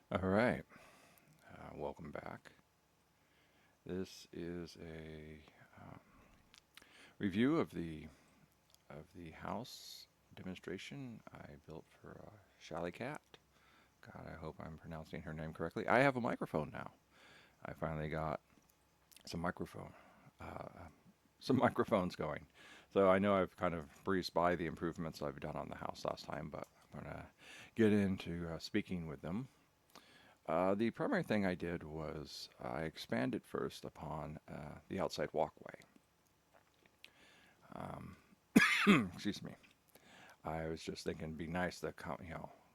All right, welcome back. This is a review of the house demonstration I built for Shallie Cat. God, I hope I'm pronouncing her name correctly. I have a microphone now. I finally got some microphone, uh, some microphones going. So I know I've kind of breezed by the improvements I've done on the house last time, but I'm gonna get into speaking with them. The primary thing I did was I expanded first upon the outside walkway. Excuse me. I was just thinking it'd be nice to come,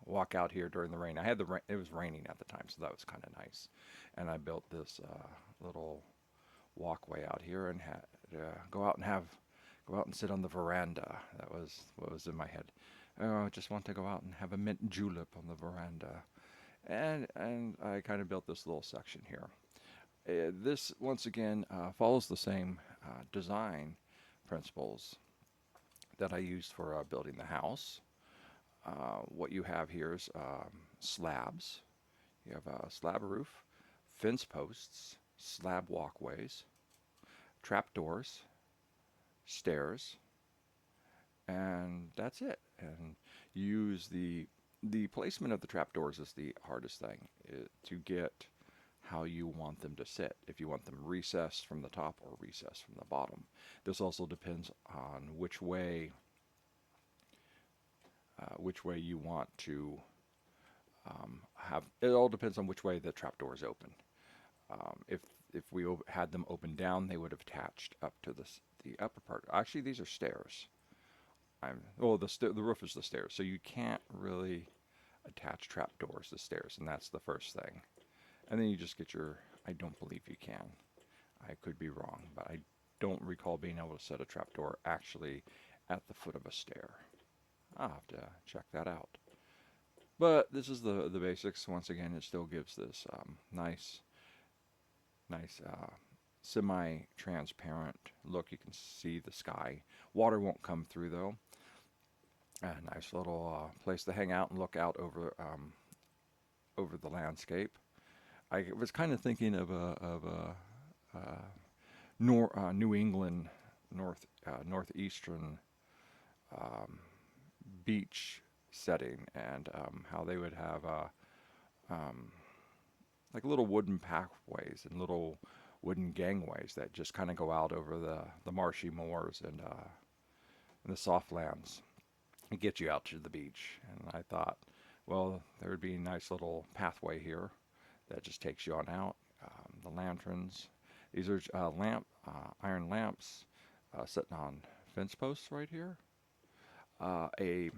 walk out here during the rain. I had it was raining at the time, so that was kind of nice. And I built this little walkway out here and had go out and sit on the veranda. That was what was in my head. Oh, I just want to go out and have a mint julep on the veranda. And I kind of built this little section here. This once again follows the same design principles that I used for building the house. What you have here is slabs. You have a slab roof, fence posts, slab walkways, trap doors, stairs, and that's it. And you use the placement of the trap doors is the hardest thing to get how you want them to sit. If you want them recessed from the top or recessed from the bottom. This also depends on which way you want to have. It all depends on which way the trapdoor is open. If we had them open down, they would have attached up to the upper part. Actually, these are stairs. The roof is the stairs, so you can't really attach trapdoors to stairs, and that's the first thing. And then you just get your. I don't believe you can. I could be wrong, but I don't recall being able to set a trapdoor actually at the foot of a stair. I'll have to check that out. But this is the basics. Once again, it still gives this nice semi-transparent look. You can see the sky. Water won't come through though. A nice little place to hang out and look out over the landscape. I was kind of thinking of a New England northeastern um, beach setting, and how they would have um, like little wooden pathways and little wooden gangways that just kind of go out over the marshy moors and the soft lands and get you out to the beach. And I thought, well, there would be a nice little pathway here that just takes you on out. The lanterns, these are iron lamps sitting on fence posts right here. A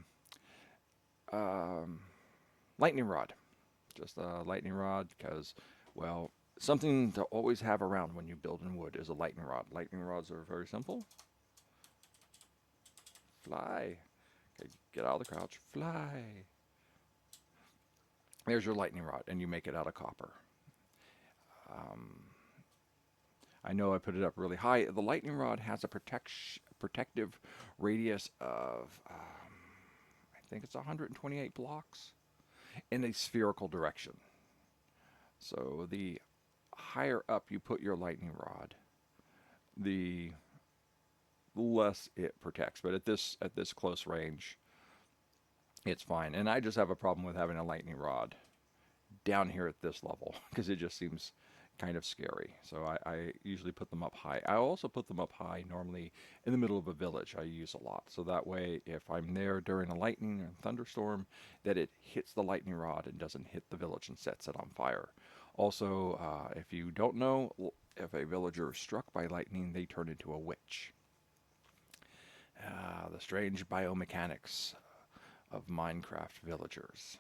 um, lightning rod, just a lightning rod, because, well, something to always have around when you build in wood is a lightning rod. Lightning rods are very simple. Fly. Okay, get out of the crouch. Fly. There's your lightning rod, and you make it out of copper. Um, I know I put it up really high. The lightning rod has a protective radius of, I think it's 128 blocks in a spherical direction. So the higher up you put your lightning rod, the less it protects. But at this close range, it's fine. And I just have a problem with having a lightning rod down here at this level because it just seems kind of scary. So I usually put them up high. I also put them up high normally in the middle of a village. I use a lot. So that way, if I'm there during a lightning and thunderstorm, that it hits the lightning rod and doesn't hit the village and sets it on fire. Also, if you don't know, if a villager is struck by lightning, they turn into a witch. The strange biomechanics of Minecraft villagers.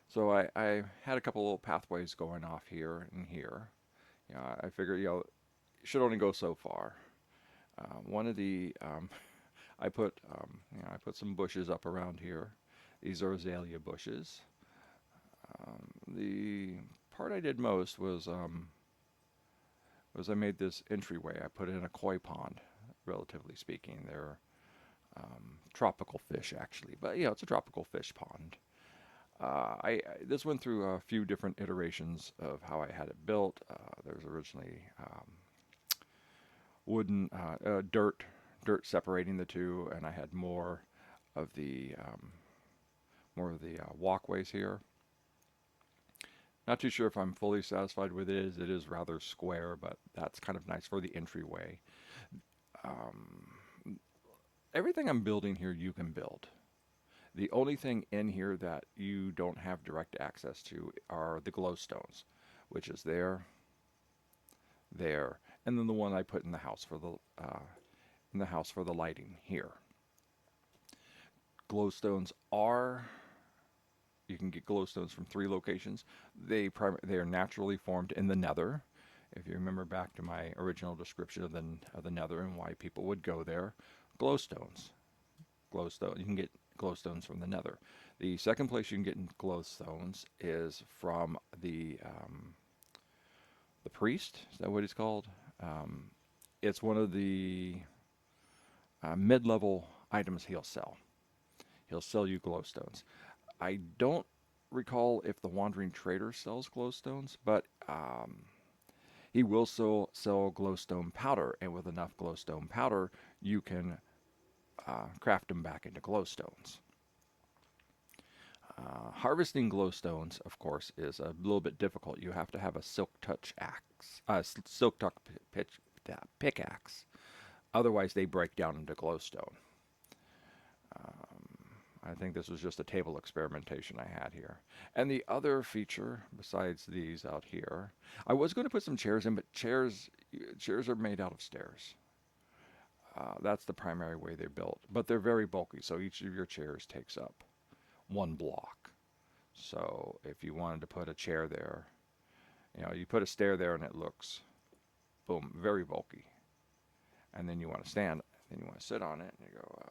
So I had a couple little pathways going off here and here. I figured, it should only go so far. One of the I put some bushes up around here. These are azalea bushes. The part I did most was I made this entryway. I put in a koi pond, relatively speaking. They're tropical fish actually, but it's a tropical fish pond. This went through a few different iterations of how I had it built. There was originally wooden dirt separating the two, and I had of the walkways here. Not too sure if I'm fully satisfied with it. It is rather square, but that's kind of nice for the entryway. Um, Everything I'm building here, you can build. The only thing in here that you don't have direct access to are the glowstones, which is there, and then the one I put in the house for the lighting here. Glowstones are You can get glowstones from three locations. They are naturally formed in the Nether. If you remember back to my original description of the Nether and why people would go there, glowstones. Glowstone. You can get glowstones from the Nether. The second place you can get glowstones is from the priest. Is that what he's called? Um, it's one of the mid-level items he'll sell. He'll sell you glowstones. I don't recall if the Wandering Trader sells glowstones, but he will sell glowstone powder, and with enough glowstone powder, you can craft them back into glowstones. Harvesting glowstones, of course, is a little bit difficult. You have to have a silk touch axe, silk touch pickaxe. Otherwise, they break down into glowstone. I think this was just a table experimentation I had here. And the other feature, besides these out here, I was going to put some chairs in, but chairs are made out of stairs. That's the primary way they're built. But they're very bulky, so each of your chairs takes up one block. So if you wanted to put a chair there, you put a stair there and it looks, boom, very bulky. And then you want to stand, then you want to sit on it, and you go,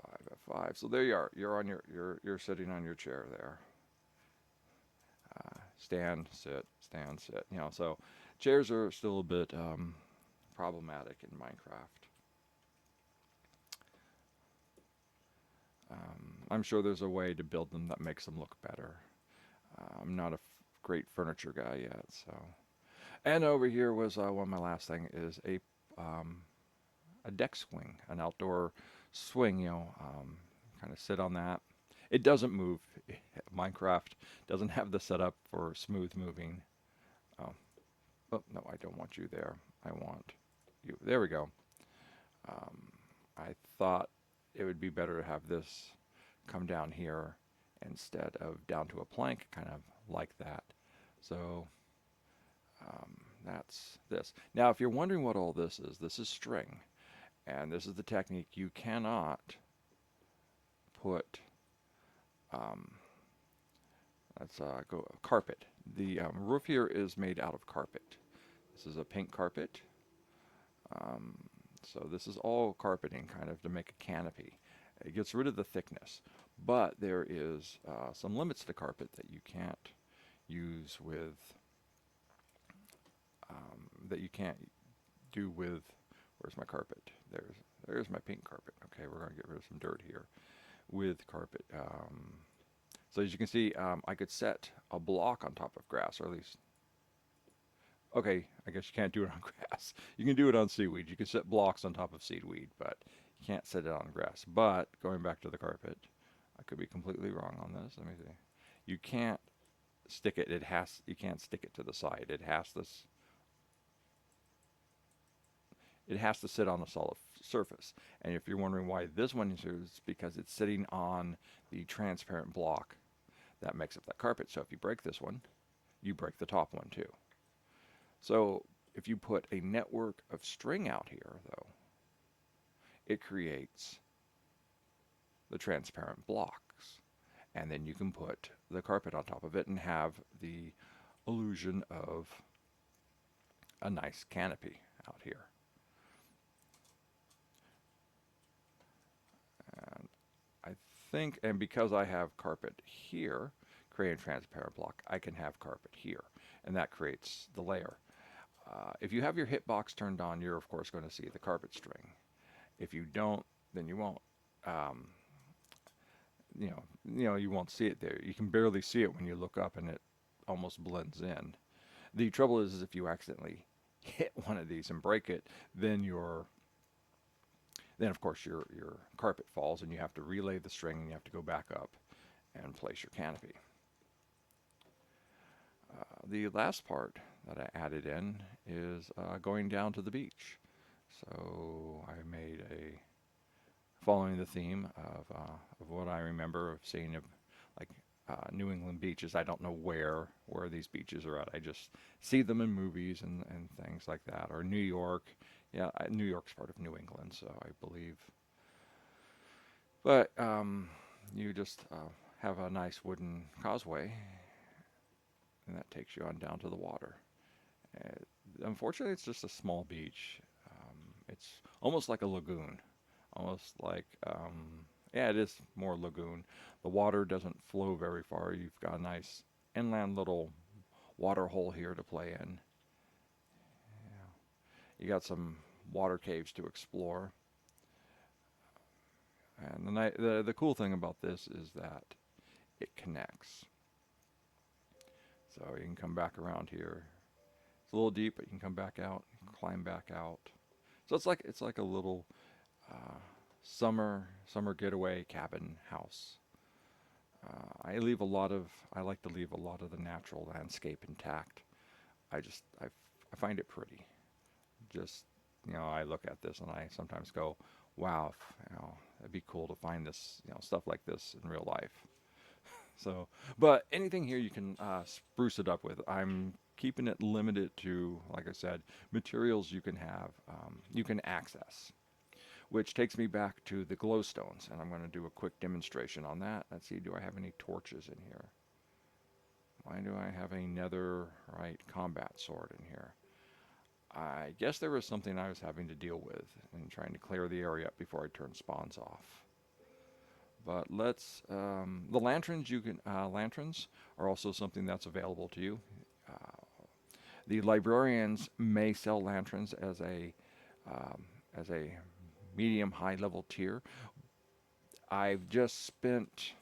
F5, F5. So there you are. You're sitting on your chair there. Stand, stand, sit. So chairs are still a bit problematic in Minecraft. I'm sure there's a way to build them that makes them look better. I'm not a great furniture guy yet, so. And over here was one of my last thing is a deck swing, an outdoor swing. Kind of sit on that. It doesn't move. Minecraft doesn't have the setup for smooth moving. Oh, oh no, I don't want you there. I want you. There we go. I thought it would be better to have this come down here instead of down to a plank, kind of like that. So that's this. Now, if you're wondering what all this is string. And this is the technique. You cannot put, let's go carpet. The roof here is made out of carpet. This is a pink carpet. So this is all carpeting kind of to make a canopy. It gets rid of the thickness. But there is some limits to carpet that you can't use with, that you can't do with, where's my carpet? There's my pink carpet. Okay, we're going to get rid of some dirt here with carpet. So as you can see, I could set a block on top of grass, or at least, okay, I guess you can't do it on grass. You can do it on seaweed. You can set blocks on top of seaweed, but you can't set it on grass. But going back to the carpet, I could be completely wrong on this. Let me see. You can't stick it. You can't stick it to the side. It has to sit on a solid surface. And if you're wondering why this one is, it's because it's sitting on the transparent block that makes up that carpet. So if you break this one, you break the top one too. So if you put a network of string out here, though, it creates the transparent blocks. And then you can put the carpet on top of it and have the illusion of a nice canopy out here. And I think, and because I have carpet here, create a transparent block, I can have carpet here. And that creates the layer. If you have your hitbox turned on, you're of course going to see the carpet string. If you don't, then you won't. you won't see it there. You can barely see it when you look up, and it almost blends in. The trouble is if you accidentally hit one of these and break it, then then of course your carpet falls, and you have to relay the string, and you have to go back up and place your canopy. The last part that I added in is going down to the beach. So I made a following the theme of what I remember of seeing like New England beaches. I don't know where these beaches are at. I just see them in movies and things like that. Or New York. Yeah, New York's part of New England, so I believe. But you just have a nice wooden causeway, and that takes you on down to the water. Unfortunately, it's just a small beach. It's almost like a lagoon, almost like, yeah, it is more lagoon. The water doesn't flow very far. You've got a nice inland little water hole here to play in. Yeah. You got some water caves to explore. And the cool thing about this is that it connects. So you can come back around here. It's a little deep, but you can come back out, climb back out. So it's like a little summer getaway cabin house. I like to leave a lot of the natural landscape intact. I find it pretty. Just I look at this and I sometimes go, wow, it'd be cool to find this, stuff like this in real life. So, but anything here you can spruce it up with. I'm keeping it limited to, like I said, materials you can access. Which takes me back to the glowstones, and I'm going to do a quick demonstration on that. Let's see, do I have any torches in here? Why do I have a netherite combat sword in here? I guess there was something I was having to deal with in trying to clear the area up before I turn spawns off. But the lanterns are also something that's available to you. The librarians may sell lanterns as a medium high level tier. I've just spent,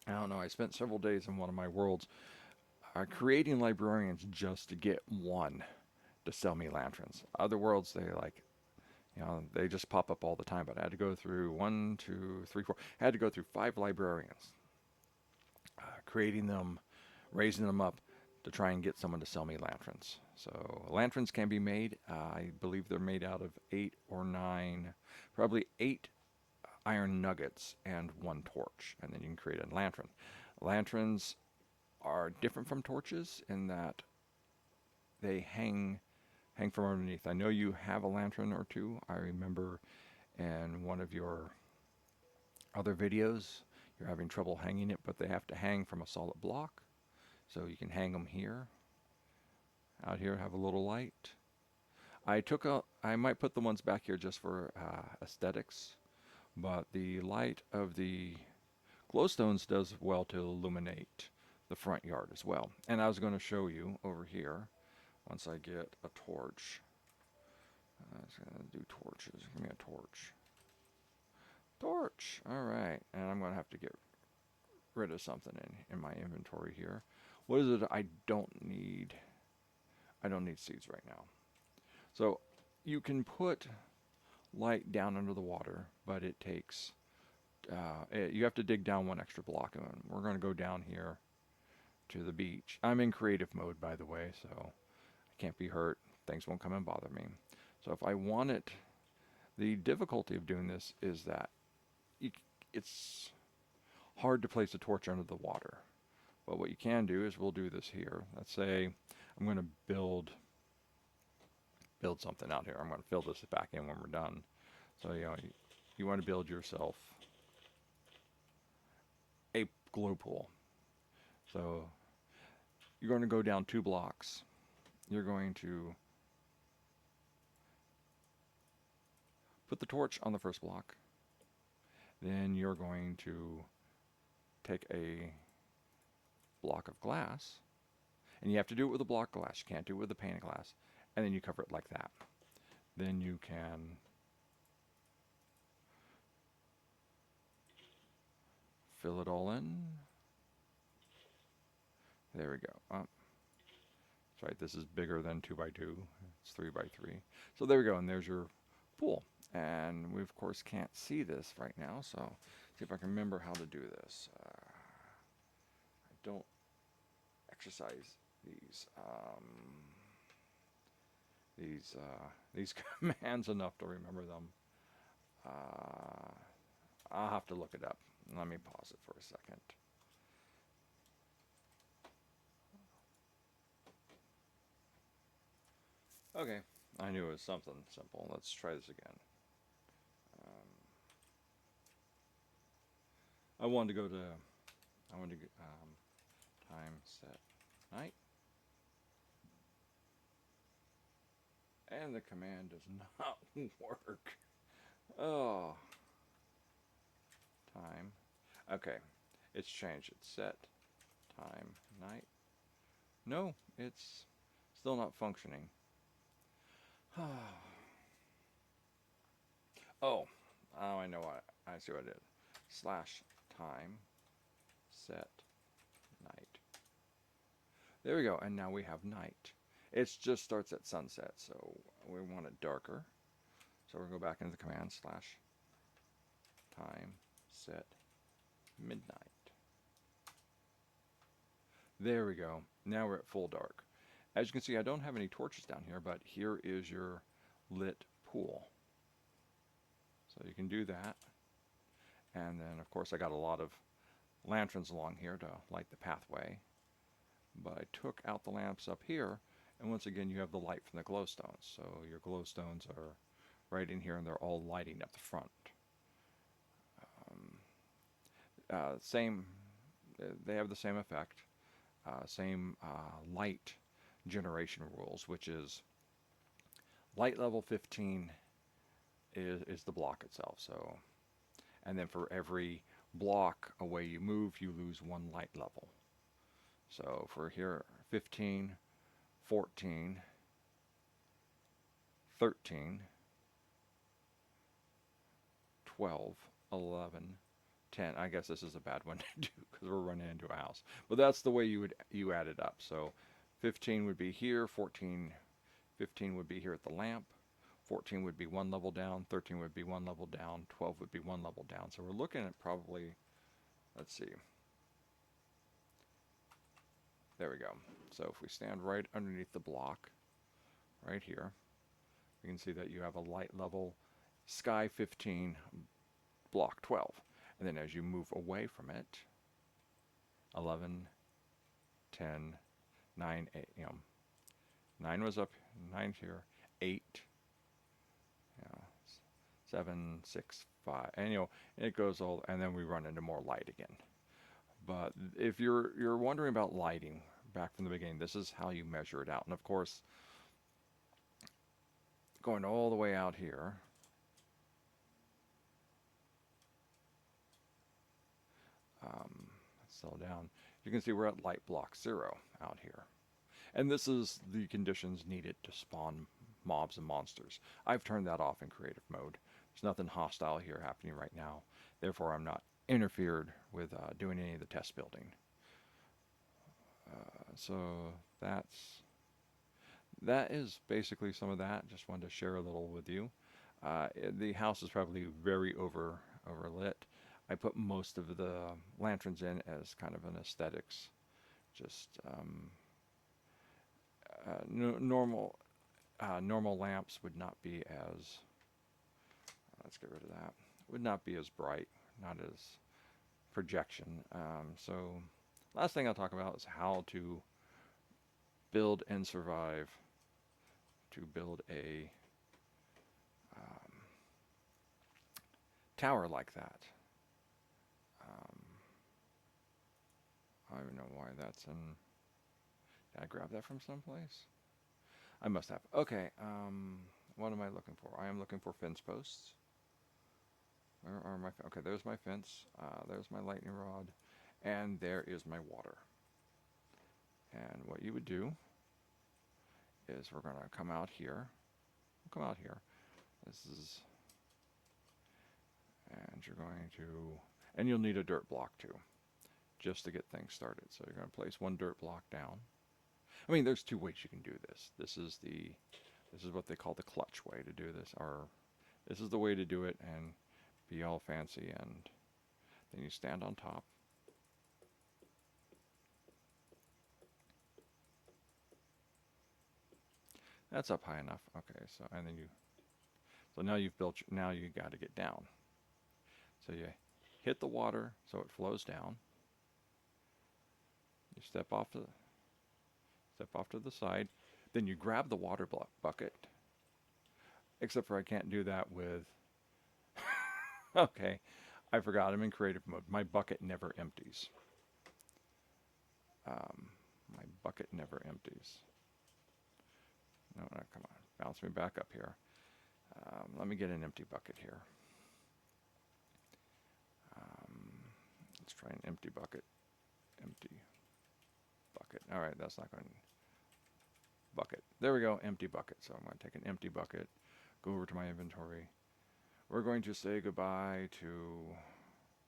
I don't know, I spent several days in one of my worlds creating librarians just to get one to sell me lanterns. Other worlds, they just pop up all the time, but I had to go through one, two, three, four. I had to go through 5 librarians, creating them, raising them up to try and get someone to sell me lanterns. So lanterns can be made. I believe they're made out of 8 or 9, probably 8 iron nuggets and 1 torch, and then you can create a lantern. Lanterns are different from torches in that they hang from underneath. I know you have a lantern or two. I remember in one of your other videos, you're having trouble hanging it, but they have to hang from a solid block. So you can hang them here. Out here, have a little light. I might put the ones back here just for aesthetics, but the light of the glowstones does well to illuminate the front yard as well. And I was going to show you over here, once I get a torch. I was going to do torches. Give me a torch. Torch! Alright, and I'm going to have to get rid of something in my inventory here. What is it I don't need? I don't need seeds right now. So you can put light down under the water, but it takes, you have to dig down 1 extra block. And we're going to go down here to the beach. I'm in creative mode, by the way, so I can't be hurt. Things won't come and bother me. So if I want it, the difficulty of doing this is that it's hard to place a torch under the water. But what you can do is we'll do this here. Let's say I'm going to build something out here. I'm going to fill this back in when we're done. So you want to build yourself a glow pool. So you're going to go down 2 blocks. You're going to put the torch on the first block. Then you're going to take a block of glass, and you have to do it with a block of glass. You can't do it with a pane of glass. And then you cover it like that. Then you can fill it all in. There we go. That's right. This is bigger than 2 by 2. It's 3 by 3. So there we go. And there's your pool. And we, of course, can't see this right now. So see if I can remember how to do this. I don't exercise these commands enough to remember them. I'll have to look it up. Let me pause it for a second. Okay, I knew it was something simple. Let's try this again. I wanted to go to, time set night. And the command does not work. Oh, time. Okay, it's changed. It's set time night. No, it's still not functioning. Oh, I know what. I see what I did. Slash time set night. There we go. And now we have night. It just starts at sunset, so we want it darker. So we're going to go back into the command slash time set midnight. There we go. Now we're at full dark. As you can see, I don't have any torches down here, but here is your lit pool. So you can do that. And then, of course, I got a lot of lanterns along here to light the pathway. But I took out the lamps up here, and once again, you have the light from the glowstones. So your glowstones are right in here, and they're all lighting up the front. They have the same effect, same light generation rules, which is light level 15 is the block itself. So, and then for every block away you move, you lose 1 light level. So for here, 15, 14, 13, 12, 11, 10. I guess this is a bad one to do because we're running into a house. But that's the way you add it up. So 15 would be here, 15 would be here at the lamp, 14 would be 1 level down, 13 would be 1 level down, 12 would be 1 level down. So we're looking at probably, let's see. There we go. So if we stand right underneath the block, right here, we can see that you have a light level sky 15, block 12. And then as you move away from it, 11, 10, 9, 8, 9 was up, 9 here, 8, 7, 6, 5, and it goes all, and then we run into more light again. But if you're wondering about lighting back from the beginning, this is how you measure it out. And of course, going all the way out here, let's slow down. You can see we're at light block 0 out here. And this is the conditions needed to spawn mobs and monsters. I've turned that off in creative mode. There's nothing hostile here happening right now. Therefore, I'm not interfered with doing any of the test building. So that is basically some of that. Just wanted to share a little with you. The house is probably very overlit. I put most of the lanterns in as kind of an aesthetics. Just normal lamps would not be as, let's get rid of that, would not be as bright, not as projection. So last thing I'll talk about is how to build and survive to build a tower like that. I don't know why that's in. Did I grab that from someplace? I must have. Okay, what am I looking for? I am looking for fence posts. Where are my, okay, there's my fence, there's my lightning rod, and there is my water. And what you would do is we're going to come out here. We'll come out here. This is, and you're going to, And you'll need a dirt block too, just to get things started. So you're going to place one dirt block down. I mean, there's two ways you can do this. This is what they call the clutch way to do this, or this is the way to do it and be all fancy. And then you stand on top. That's up high enough. Okay, so and then you so now you've built. Now you got to get down. So you hit the water so it flows down. You step off to the side. Then you grab the water bucket. Except for I can't do that with. Okay, I forgot. I'm in creative mode. My bucket never empties. Um, my bucket never empties. No, no, come on. Bounce me back up here. Let me get an empty bucket here. Let's try an empty bucket. Empty bucket. All right, that's not going to. Bucket. There we go, empty bucket. So I'm going to take an empty bucket, go over to my inventory. We're going to say goodbye to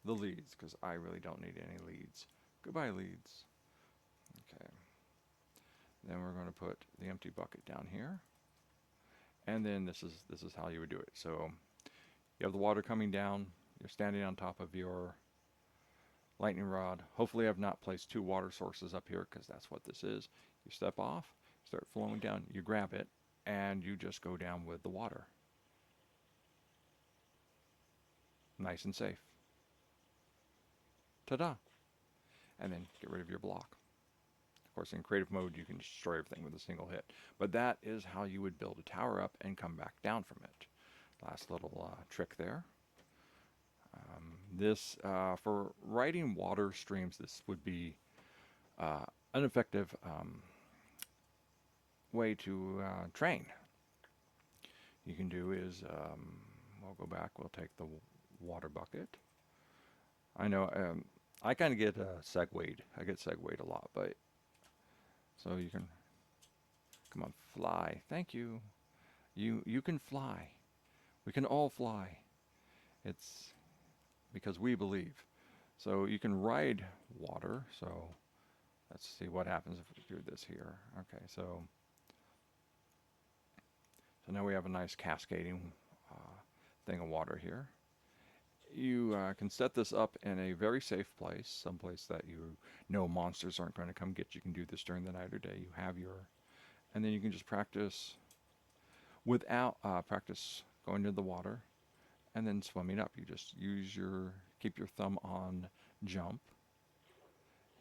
the leads because I really don't need any leads. Goodbye, leads. Okay. Then we're going to put the empty bucket down here. And then this is how you would do it. So you have the water coming down. You're standing on top of your lightning rod. Hopefully I've not placed two water sources up here because that's what this is. You step off, start flowing down, you grab it, and you just go down with the water. Nice and safe. Ta-da! And then get rid of your block. Of course, in creative mode, you can destroy everything with a single hit. But that is how you would build a tower up and come back down from it. Last little trick there. For riding water streams, this would be an effective way to train. You can do is, we'll go back, we'll take the water bucket. I know, I kind of get segued. I get segued a lot, but so you can, come on, fly. Thank you. You can fly. We can all fly. It's because we believe. So you can ride water. So let's see what happens if we do this here. Okay, so now we have a nice cascading thing of water here. You can set this up in a very safe place, someplace that you know monsters aren't going to come get you. You can do this during the night or day. You have your, and then you can just practice without practice going into the water and then swimming up. You just keep your thumb on jump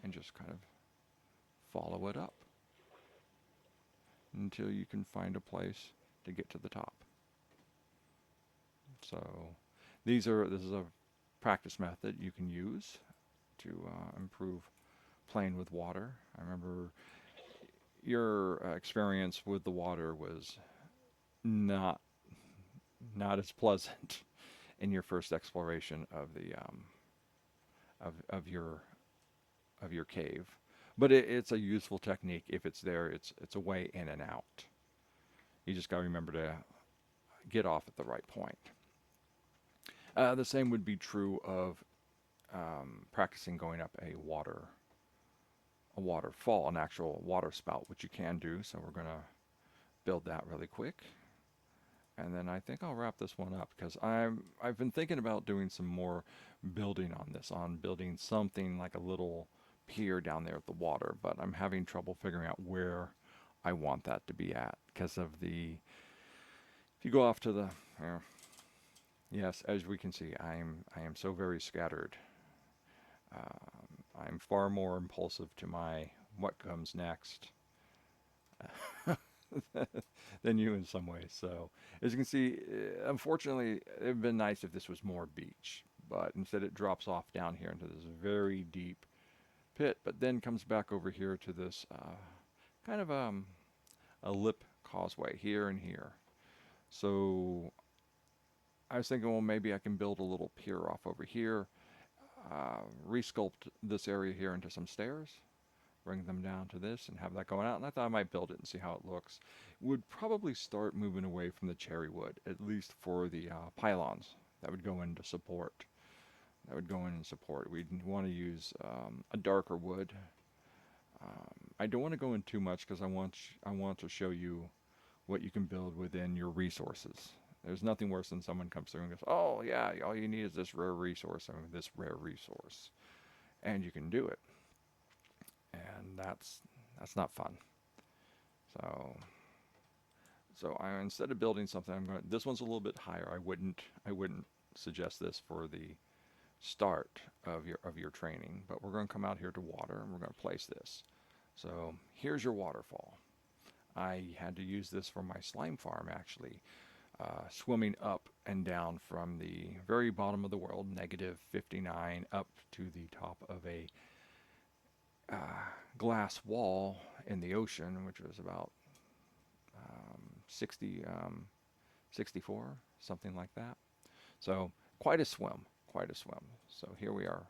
and just kind of follow it up until you can find a place to get to the top. So this is a practice method you can use to improve playing with water. I remember your experience with the water was not as pleasant in your first exploration of the of your cave, but it's a useful technique. If it's there, it's a way in and out. You just got to remember to get off at the right point. The same would be true of practicing going up a waterfall, an actual water spout, which you can do. So we're going to build that really quick. And then I think I'll wrap this one up because I've been thinking about doing some more building on this, on building something like a little pier down there at the water, but I'm having trouble figuring out where I want that to be at because of if you go off to the, yes, as we can see, I am so very scattered. I'm far more impulsive to my what comes next than you in some ways. So as you can see, unfortunately, it would have been nice if this was more beach, but instead it drops off down here into this very deep pit, but then comes back over here to this kind of a lip causeway here and here. So I was thinking, well, maybe I can build a little pier off over here, resculpt this area here into some stairs, bring them down to this and have that going out. And I thought I might build it and see how it looks. Would probably start moving away from the cherry wood, at least for the pylons that would go in to support that would go in and support. We'd want to use a darker wood. I don't want to go in too much because I want to show you what you can build within your resources. There's nothing worse than someone comes through and goes, "Oh yeah, all you need is this rare resource and this rare resource," and you can do it, and that's not fun. So instead of building something, I'm going. This one's a little bit higher. I wouldn't suggest this for the start of your training, but we're going to come out here to water and we're going to place this. So here's your waterfall. I had to use this for my slime farm actually, swimming up and down from the very bottom of the world, negative 59, up to the top of a glass wall in the ocean, which was about 60, 64, something like that. So quite a swim, quite a swim. So here we are.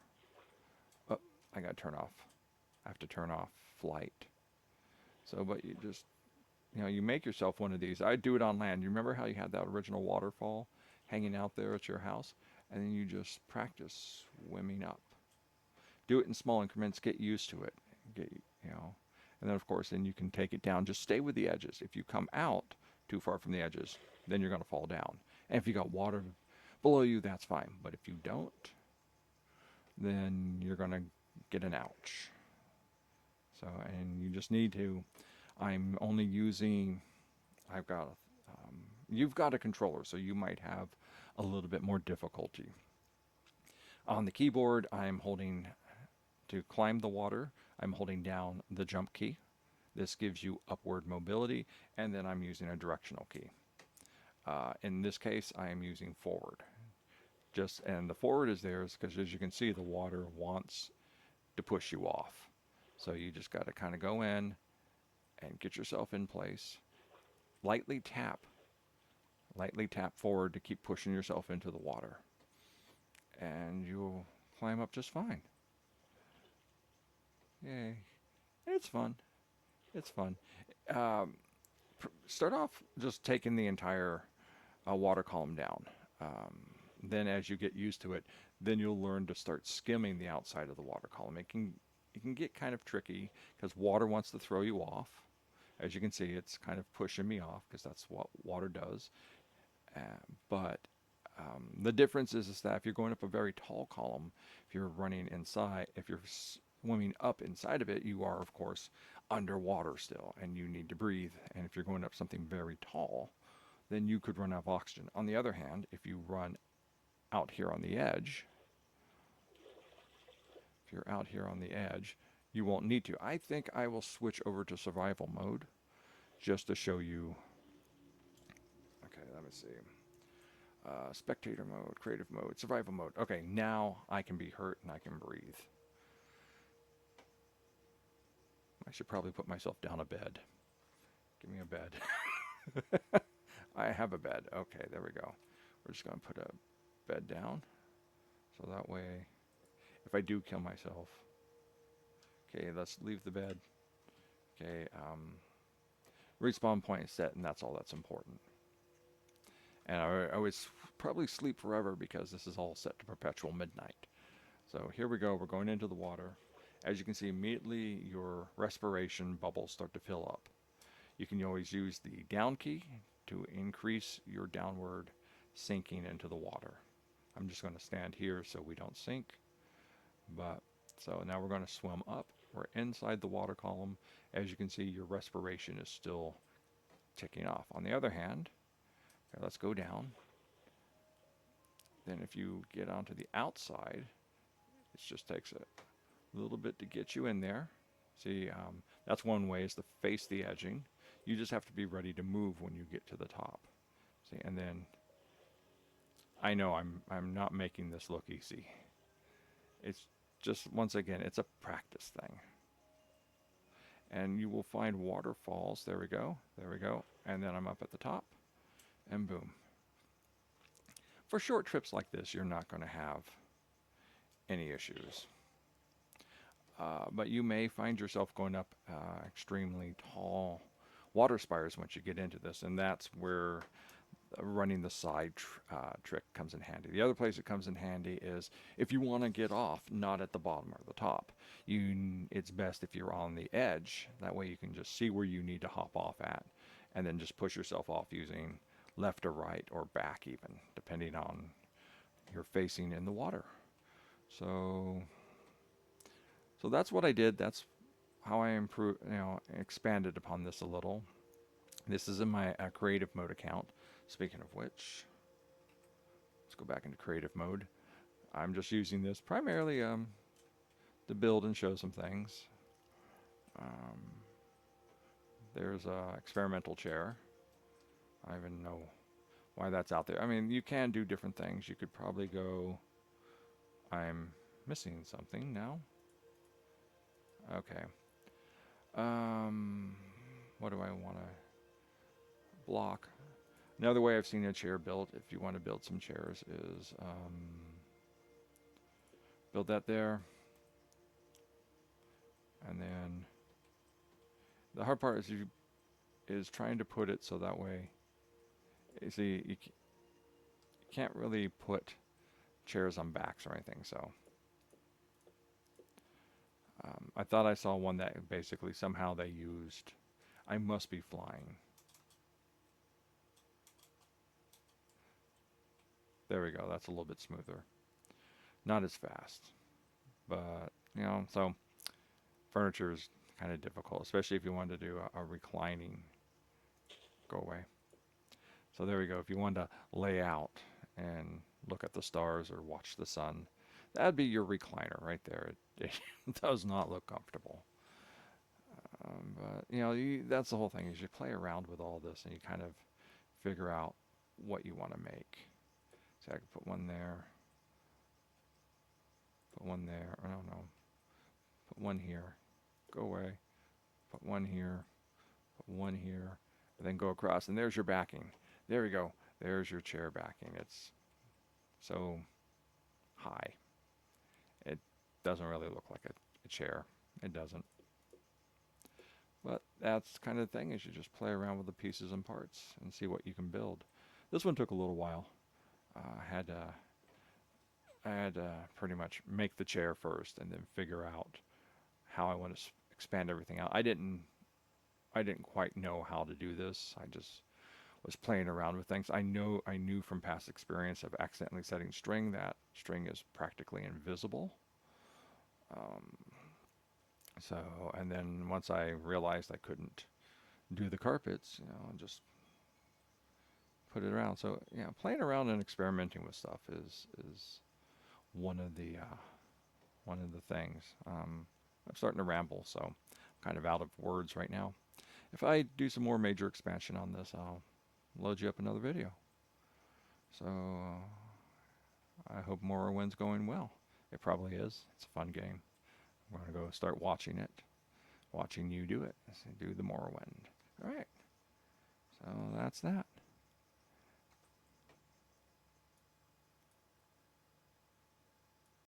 Oh, I got to turn off. I have to turn off flight. So, but you just, you make yourself one of these. I do it on land. You remember how you had that original waterfall hanging out there at your house? And then you just practice swimming up. Do it in small increments. Get used to it. Get, you know, and then of course, then you can take it down. Just stay with the edges. If you come out too far from the edges, then you're going to fall down. And if you got water below you, that's fine. But if you don't, then you're going to get an ouch. So, and you just need to, I'm only using, I've got, you've got a controller, so you might have a little bit more difficulty. On the keyboard, I'm holding, to climb the water, I'm holding down the jump key. This gives you upward mobility, and then I'm using a directional key. In this case, I am using forward. And the forward is there because as you can see, the water wants to push you off. So you just got to kind of go in and get yourself in place. Lightly tap forward to keep pushing yourself into the water. And you'll climb up just fine. Yay. It's fun. It's fun. Um, Start off just taking the entire water column down. Then as you get used to it, then you'll learn to start skimming the outside of the water column. It can get kind of tricky because water wants to throw you off. As you can see, it's kind of pushing me off because that's what water does. Uh, but the difference is that if you're going up a very tall column, if you're running inside, if you're swimming up inside of it, you are, of course, underwater still, and you need to breathe. And if you're going up something very tall, then you could run out of oxygen. On the other hand, if you run out here on the edge, if you're out here on the edge, you won't need to. I think I will switch over to survival mode just to show you. Okay, let me see. Spectator mode, creative mode, survival mode. Okay, now I can be hurt and I can breathe. I should probably put myself down a bed. Give me a bed. I have a bed. Okay, there we go. We're just going to put a bed down. So that way, if I do kill myself. Okay, let's leave the bed. Okay, respawn point is set, and that's all that's important. And I would probably sleep forever because this is all set to perpetual midnight. So here we go. We're going into the water. As you can see, immediately your respiration bubbles start to fill up. You can always use the down key to increase your downward sinking into the water. I'm just going to stand here so we don't sink. But so now we're going to swim up. We're inside the water column. As you can see, your respiration is still ticking off. On the other hand, okay, let's go down. Then if you get onto the outside, it just takes a little bit to get you in there. See, that's one way, is to face the edging. You just have to be ready to move when you get to the top. See, and then I know I'm not making this look easy. It's just, once again, it's a practice thing. And you will find waterfalls. There we go. There we go. And then I'm up at the top. And boom. For short trips like this, you're not going to have any issues. But you may find yourself going up extremely tall water spires once you get into this. And that's where running the side trick comes in handy. The other place it comes in handy is if you want to get off, not at the bottom or the top. It's best if you're on the edge. That way you can just see where you need to hop off at, and then just push yourself off using left or right or back even, depending on your facing in the water. So, so that's what I did. That's how I improved, expanded upon this a little. This is in my creative mode account. Speaking of which, let's go back into creative mode. I'm just using this primarily to build and show some things. Um, there's a experimental chair. I don't even know why that's out there. I mean, you can do different things. You could probably go, I'm missing something now. Okay. Um, what do I want to block? Another way I've seen a chair built, if you want to build some chairs, is build that there. And then the hard part is trying to put it so that way, you see, you can't really put chairs on backs or anything. So I thought I saw one that basically somehow they used, I must be flying. There we go. That's a little bit smoother. Not as fast. But, so furniture is kind of difficult, especially if you wanted to do a reclining. Go away. So there we go. If you wanted to lay out and look at the stars or watch the sun, that'd be your recliner right there. It does not look comfortable. But, that's the whole thing is you play around with all this and you kind of figure out what you want to make. So I could put one there, put one there, or no, put one here, go away, put one here, put one here, and then go across, and there's your backing. There we go. There's your chair backing. It's so high. It doesn't really look like a chair. It doesn't. But that's kind of the thing is you just play around with the pieces and parts and see what you can build. This one took a little while. I had to pretty much make the chair first and then figure out how I want to expand everything out. I didn't quite know how to do this. I just was playing around with things. I knew from past experience of accidentally setting string that string is practically invisible. Um, so, and then once I realized I couldn't do the carpets, just put it around. So, playing around and experimenting with stuff is one of the things. I'm starting to ramble, so I'm kind of out of words right now. If I do some more major expansion on this, I'll load you up another video. So I hope Morrowind's going well. It probably is. It's a fun game. I'm going to go start watching it, watching you do it, do the Morrowind. All right. So that's that.